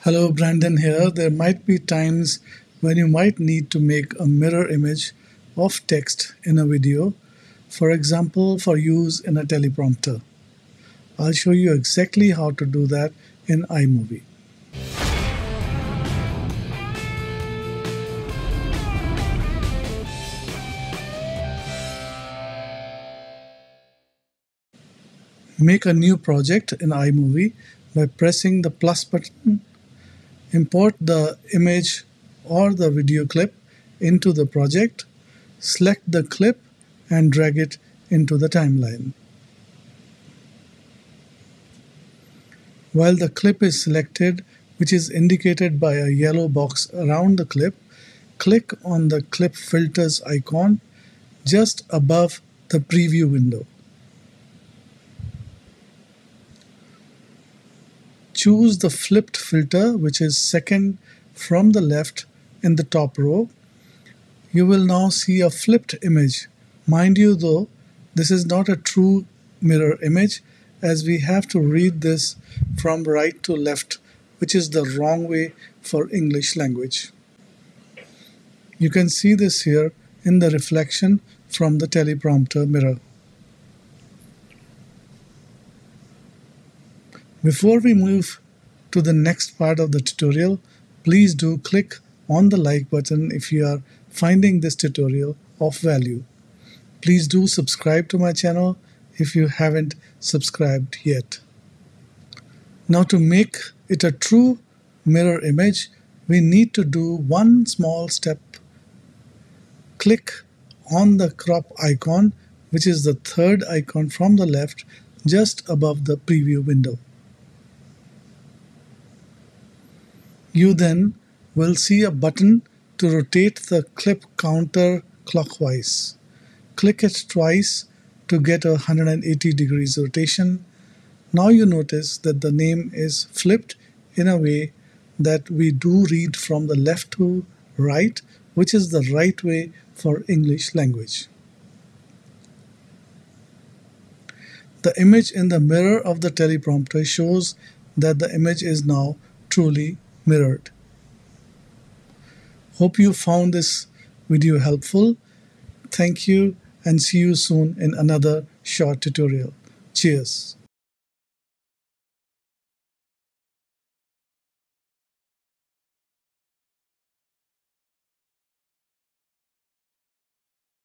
Hello, Brandon here. There might be times when you might need to make a mirror image of text in a video, for example, for use in a teleprompter. I'll show you exactly how to do that in iMovie. Make a new project in iMovie by pressing the plus button. Import the image or the video clip into the project. Select the clip and drag it into the timeline. While the clip is selected, which is indicated by a yellow box around the clip, click on the clip filters icon just above the preview window. Choose the flipped filter, which is second from the left in the top row. You will now see a flipped image. Mind you though, this is not a true mirror image, as we have to read this from right to left, which is the wrong way for English language. You can see this here in the reflection from the teleprompter mirror. Before we move to the next part of the tutorial, please do click on the like button if you are finding this tutorial of value. Please do subscribe to my channel if you haven't subscribed yet. Now, to make it a true mirror image, we need to do one small step. Click on the crop icon, which is the third icon from the left, just above the preview window. You then will see a button to rotate the clip counterclockwise. Click it twice to get a 180 degrees rotation. Now you notice that the name is flipped in a way that we do read from the left to right, which is the right way for English language. The image in the mirror of the teleprompter shows that the image is now truly mirrored. Hope you found this video helpful. Thank you and see you soon in another short tutorial. Cheers.